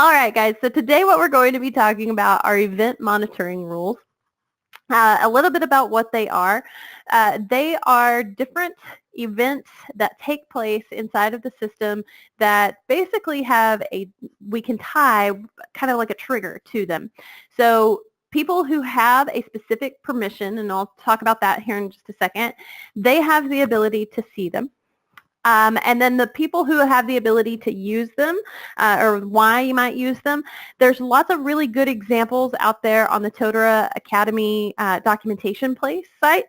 All right, guys, so today what we're going to be talking about are event monitoring rules. A little bit about what they are. They are different events that take place inside of the system that basically we can tie kind of like a trigger to them. So people who have a specific permission, and I'll talk about that here in just a second, they have the ability to see them. And then the people who have the ability to use them, or why you might use them, there's lots of really good examples out there on the Totara Academy documentation place site.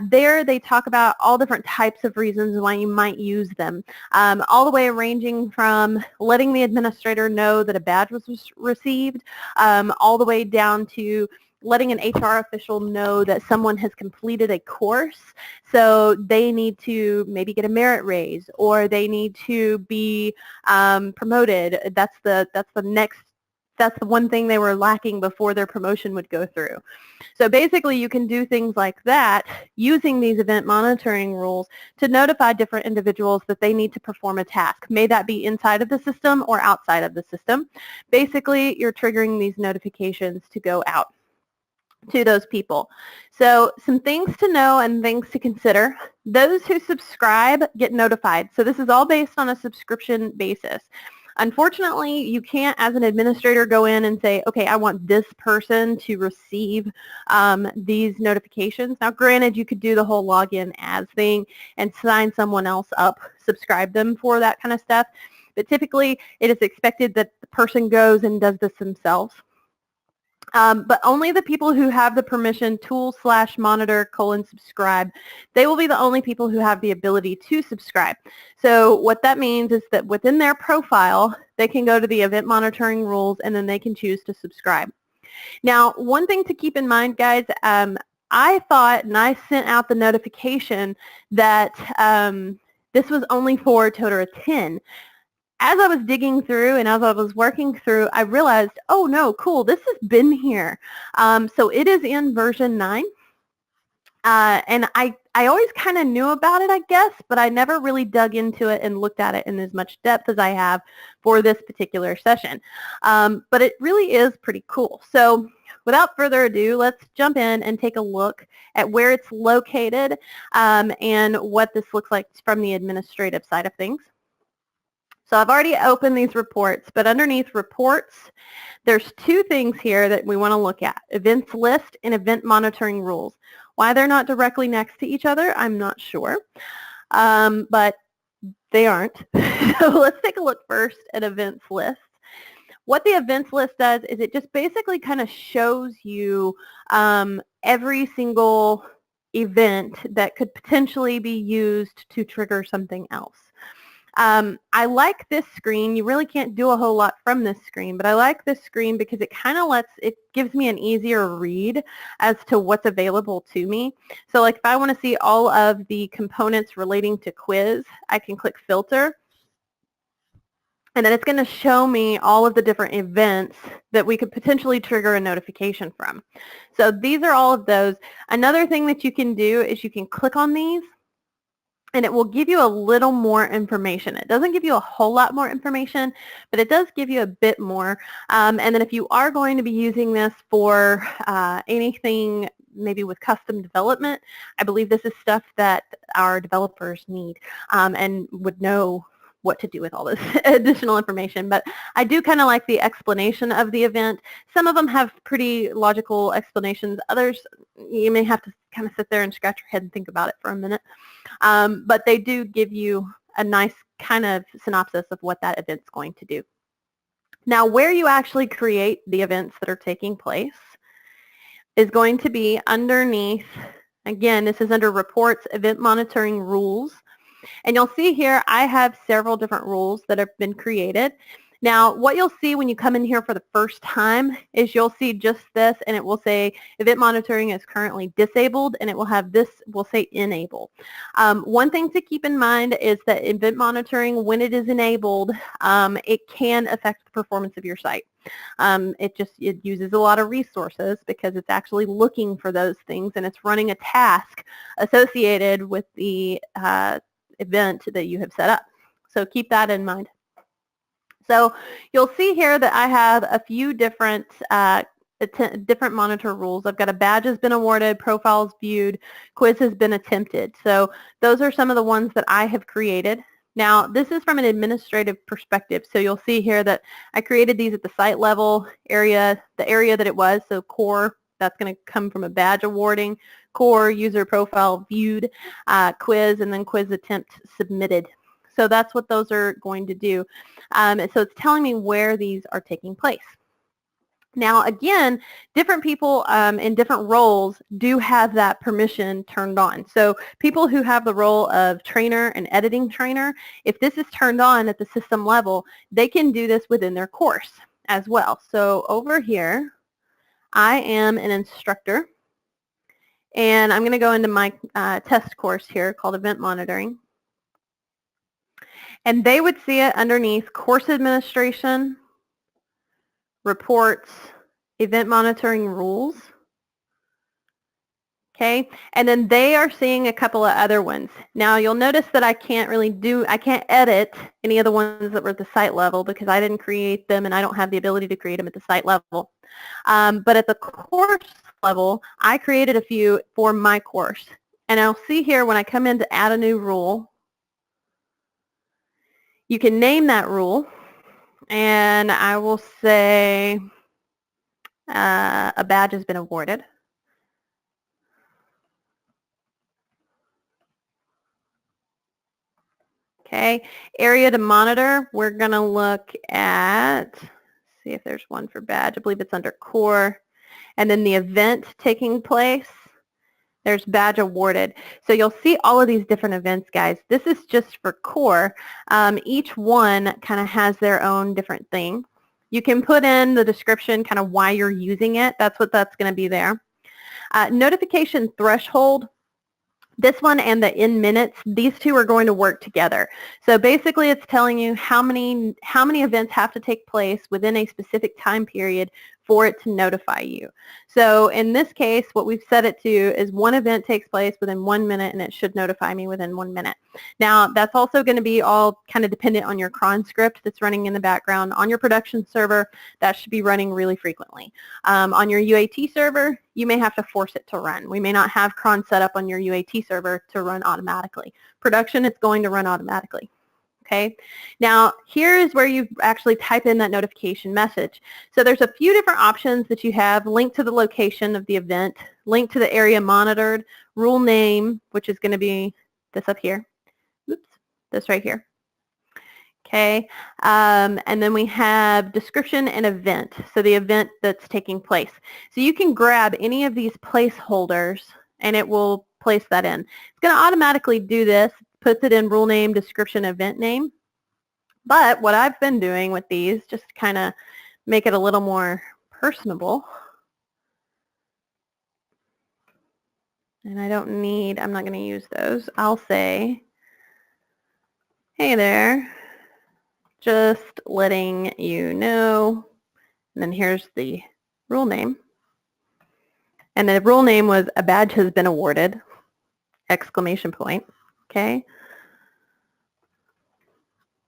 There they talk about all different types of reasons why you might use them, all the way ranging from letting the administrator know that a badge was received, all the way down to letting an HR official know that someone has completed a course, so they need to maybe get a merit raise, or they need to be promoted. That's the one thing they were lacking before their promotion would go through. So basically you can do things like that using these event monitoring rules to notify different individuals that they need to perform a task. May that be inside of the system or outside of the system. Basically, you're triggering these notifications to go out to those people. So some things to know and things to consider. Those who subscribe get notified. So this is all based on a subscription basis. Unfortunately, you can't, as an administrator, go in and say, okay, I want this person to receive these notifications. Now, granted, you could do the whole login as thing and sign someone else up, subscribe them for that kind of stuff. But typically, it is expected that the person goes and does this themselves. But only the people who have the permission tool/monitor:/subscribe, they will be the only people who have the ability to subscribe. So what that means is that within their profile, they can go to the event monitoring rules and then they can choose to subscribe. Now, one thing to keep in mind, guys, I thought, and I sent out the notification that this was only for Totara 10. As I was digging through and as I was working through, I realized, oh no, cool, this has been here. So it is in version 9. And I always kind of knew about it, I guess, but I never really dug into it and looked at it in as much depth as I have for this particular session. But it really is pretty cool. So without further ado, let's jump in and take a look at where it's located and what this looks like from the administrative side of things. So I've already opened these reports, but underneath reports, there's two things here that we want to look at: events list and event monitoring rules. Why they're not directly next to each other, I'm not sure, but they aren't. So let's take a look first at events list. What the events list does is it just basically kind of shows you every single event that could potentially be used to trigger something else. I like this screen. You really can't do a whole lot from this screen, but I like this screen because it kind of gives me an easier read as to what's available to me. So like if I want to see all of the components relating to quiz, I can click filter, and then it's going to show me all of the different events that we could potentially trigger a notification from. So these are all of those. Another thing that you can do is you can click on these, and it will give you a little more information. It doesn't give you a whole lot more information, but it does give you a bit more. And then if you are going to be using this for anything maybe with custom development, I believe this is stuff that our developers need and would know what to do with all this additional information. But I do kind of like the explanation of the event. Some of them have pretty logical explanations. Others, you may have to kind of sit there and scratch your head and think about it for a minute. But they do give you a nice kind of synopsis of what that event's going to do. Now, where you actually create the events that are taking place is going to be underneath, again, this is under Reports, Event Monitoring Rules. And you'll see here I have several different rules that have been created. Now, what you'll see when you come in here for the first time is you'll see just this, and it will say event monitoring is currently disabled, and it will have this, will say enable. One thing to keep in mind is that event monitoring, when it is enabled, it can affect the performance of your site. It uses a lot of resources because it's actually looking for those things, and it's running a task associated with the event that you have set up. So keep that in mind. So you'll see here that I have a few different different monitor rules. I've got a badge has been awarded, profiles viewed, quiz has been attempted. So those are some of the ones that I have created. Now this is from an administrative perspective. So you'll see here that I created these at the site level area, the area that it was. So core, that's going to come from a badge awarding, core, user profile viewed, quiz, and then quiz attempt submitted. So that's what those are going to do. So it's telling me where these are taking place. Now again, different people in different roles do have that permission turned on. So people who have the role of trainer and editing trainer, if this is turned on at the system level, they can do this within their course as well. So over here, I am an instructor, and I'm going to go into my test course here called Event Monitoring. And they would see it underneath Course Administration, Reports, Event Monitoring Rules. Okay, and then they are seeing a couple of other ones. Now you'll notice that I can't edit any of the ones that were at the site level because I didn't create them and I don't have the ability to create them at the site level. But at the course level, I created a few for my course. And I'll see here when I come in to add a new rule, you can name that rule, and I will say a badge has been awarded. Okay, area to monitor, we're going to look at, see if there's one for badge. I believe it's under core. And then the event taking place, there's badge awarded. So you'll see all of these different events, guys. This is just for core. Each one kind of has their own different thing. You can put in the description, kind of why you're using it. That's what that's going to be there. Notification threshold. This one and the in minutes, these two are going to work together. So basically it's telling you how many events have to take place within a specific time period for it to notify you. So in this case, what we've set it to is one event takes place within 1 minute and it should notify me within 1 minute. Now that's also going to be all kind of dependent on your cron script that's running in the background. On your production server, that should be running really frequently. On your UAT server, you may have to force it to run. We may not have cron set up on your UAT server to run automatically. Production, it's going to run automatically. Okay, now here is where you actually type in that notification message. So there's a few different options that you have: link to the location of the event, link to the area monitored, rule name, which is going to be this up here, oops, this right here. Okay, and then we have description and event, so the event that's taking place. So you can grab any of these placeholders and it will place that in. It's going to automatically do this, puts it in rule name, description, event name. But what I've been doing with these, just to kind of make it a little more personable, and I'm not going to use those. I'll say, hey there, just letting you know, and then here's the rule name. And the rule name was a badge has been awarded, exclamation point, okay?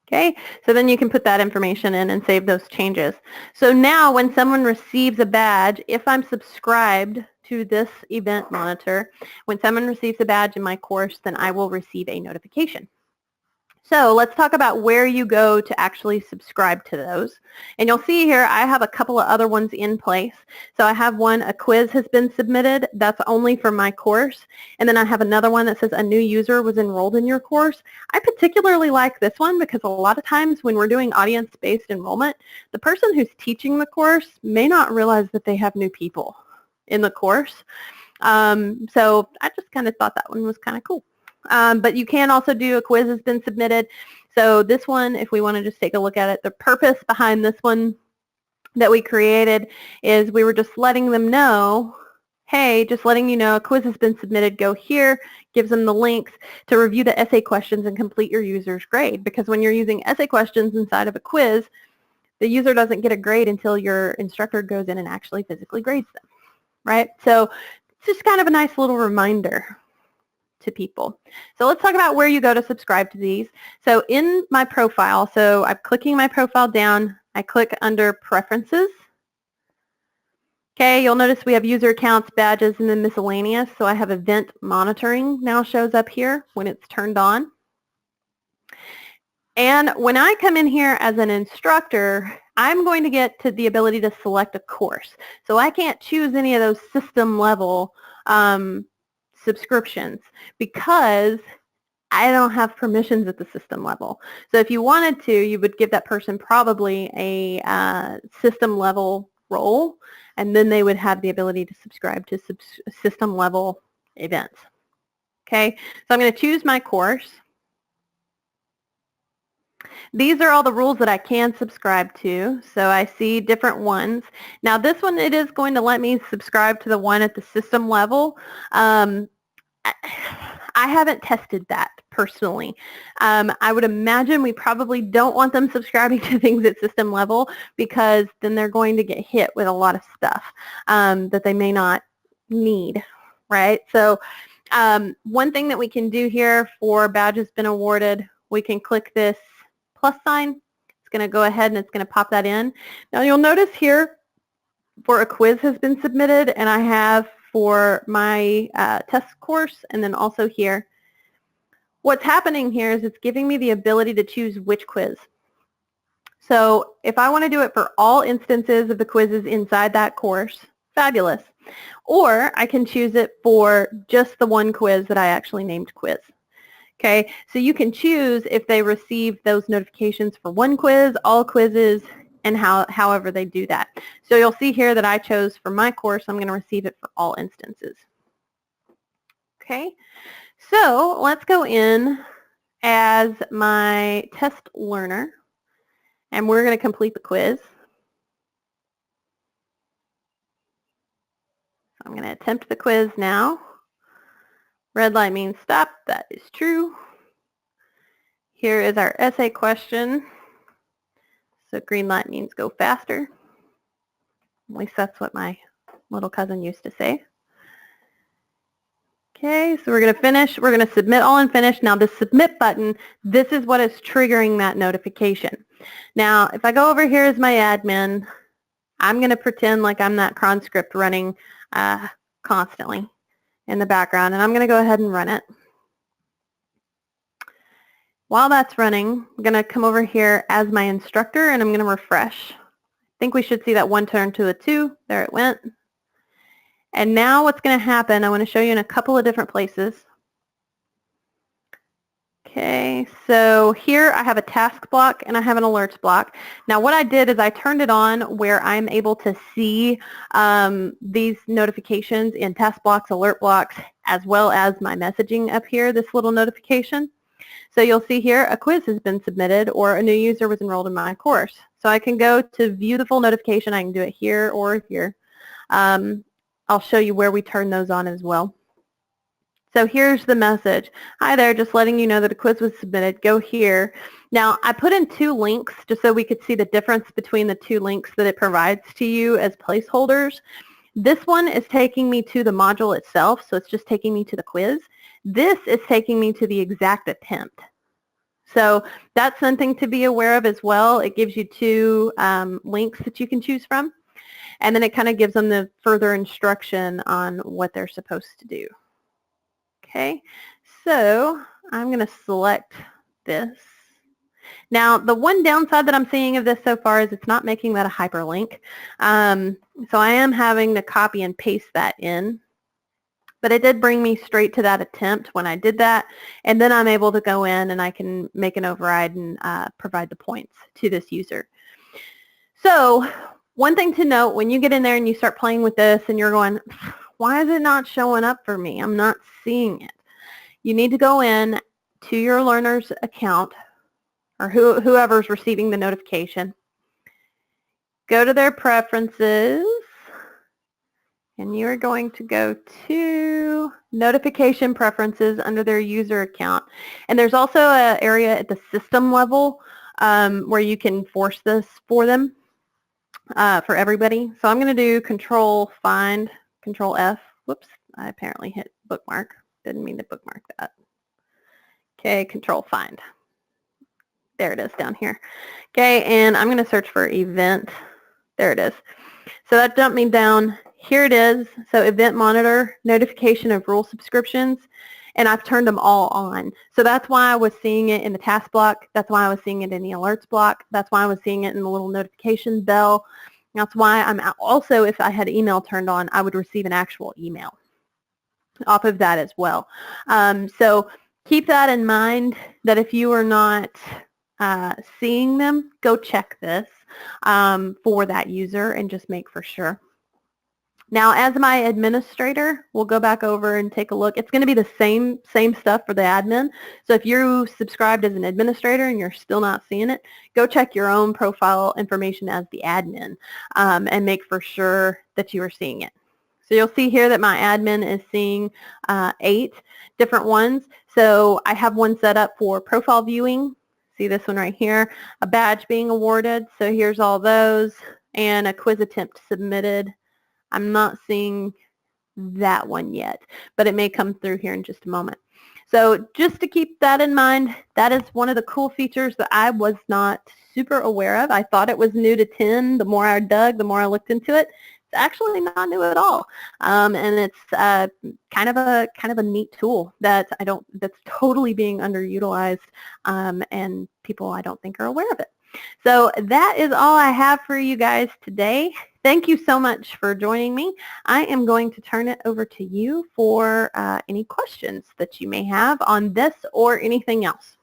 Okay, so then you can put that information in and save those changes. So now when someone receives a badge, if I'm subscribed to this event monitor, when someone receives a badge in my course, then I will receive a notification. So let's talk about where you go to actually subscribe to those. And you'll see here I have a couple of other ones in place. So I have one, a quiz has been submitted. That's only for my course. And then I have another one that says a new user was enrolled in your course. I particularly like this one because a lot of times when we're doing audience-based enrollment, the person who's teaching the course may not realize that they have new people in the course. So I just kind of thought that one was kind of cool. But you can also do a quiz has been submitted. So this one, if we want to just take a look at it, the purpose behind this one that we created is we were just letting them know, hey, just letting you know a quiz has been submitted, go here, gives them the links to review the essay questions and complete your user's grade. Because when you're using essay questions inside of a quiz, the user doesn't get a grade until your instructor goes in and actually physically grades them, right? So it's just kind of a nice little reminder. to people. So let's talk about where you go to subscribe to these. So in my profile, so I'm clicking my profile down, I click under Preferences. Okay, you'll notice we have user accounts, badges, and then miscellaneous. So I have event monitoring now shows up here when it's turned on. And when I come in here as an instructor, I'm going to get to the ability to select a course. So I can't choose any of those system level subscriptions because I don't have permissions at the system level. So if you wanted to, you would give that person probably a system level role, and then they would have the ability to subscribe to system level events. Okay, so I'm going to choose my course. These are all the rules that I can subscribe to. So I see different ones. Now this one, it is going to let me subscribe to the one at the system level. I haven't tested that personally. I would imagine we probably don't want them subscribing to things at system level because then they're going to get hit with a lot of stuff that they may not need, right? So one thing that we can do here for badges been awarded, we can click this plus sign. It's going to go ahead and it's going to pop that in. Now you'll notice here for a quiz has been submitted, and I have for my test course, and then also here. What's happening here is it's giving me the ability to choose which quiz. So if I want to do it for all instances of the quizzes inside that course, fabulous. Or I can choose it for just the one quiz that I actually named quiz. Okay, so you can choose if they receive those notifications for one quiz, all quizzes, and however they do that. So you'll see here that I chose for my course, I'm going to receive it for all instances. Okay, so let's go in as my test learner, and we're going to complete the quiz. I'm going to attempt the quiz now. Red light means stop. That is true. Here is our essay question. So green light means go faster. At least that's what my little cousin used to say. Okay, so we're going to finish. We're going to submit all and finish. Now the submit button, this is what is triggering that notification. Now if I go over here as my admin, I'm going to pretend like I'm that cron script running constantly in the background, and I'm going to go ahead and run it. While that's running, I'm going to come over here as my instructor, and I'm going to refresh. I think we should see that 1 turn to a 2. There it went. And now what's going to happen, I want to show you in a couple of different places. Okay, so here I have a task block and I have an alerts block. Now what I did is I turned it on where I'm able to see these notifications in task blocks, alert blocks, as well as my messaging up here, this little notification. So you'll see here a quiz has been submitted or a new user was enrolled in my course. So I can go to view the full notification. I can do it here or here. I'll show you where we turn those on as well. So here's the message. Hi there, just letting you know that a quiz was submitted. Go here. Now I put in 2 links just so we could see the difference between the 2 links that it provides to you as placeholders. This one is taking me to the module itself, so it's just taking me to the quiz. This is taking me to the exact attempt. So that's something to be aware of as well. It gives you 2 links that you can choose from, and then it kind of gives them the further instruction on what they're supposed to do. Okay, so I'm going to select this. Now, the one downside that I'm seeing of this so far is it's not making that a hyperlink. So I am having to copy and paste that in. But it did bring me straight to that attempt when I did that. And then I'm able to go in and I can make an override and provide the points to this user. So one thing to note, when you get in there and you start playing with this and you're going, why is it not showing up for me? I'm not seeing it. You need to go in to your learner's account or whoever's receiving the notification. Go to their preferences, and you're going to go to notification preferences under their user account. And there's also an area at the system level where you can force this for them, for everybody. So I'm going to do Control Find, Control F. Whoops, I apparently hit bookmark. Didn't mean to bookmark that. Okay, Control Find. There it is down here. Okay, and I'm going to search for event. There it is. So that jumped me down. Here it is. So Event Monitor, notification of rule subscriptions, and I've turned them all on. So that's why I was seeing it in the task block. That's why I was seeing it in the alerts block. That's why I was seeing it in the little notification bell. That's why I'm also, if I had email turned on, I would receive an actual email off of that as well. So keep that in mind, that if you are not seeing them, go check this for that user and just make for sure. Now, as my administrator, we'll go back over and take a look. It's going to be the same stuff for the admin. So if you're subscribed as an administrator and you're still not seeing it, go check your own profile information as the admin and make for sure that you are seeing it. So you'll see here that my admin is seeing 8 different ones. So I have one set up for profile viewing. See this one right here, a badge being awarded. So here's all those, and a quiz attempt submitted. I'm not seeing that one yet, but it may come through here in just a moment. So just to keep that in mind, that is one of the cool features that I was not super aware of. I thought it was new to 10. The more I dug, the more I looked into it. It's actually not new at all, and it's kind of a neat tool that's totally being underutilized, and people I don't think are aware of it. So that is all I have for you guys today. Thank you so much for joining me. I am going to turn it over to you for any questions that you may have on this or anything else.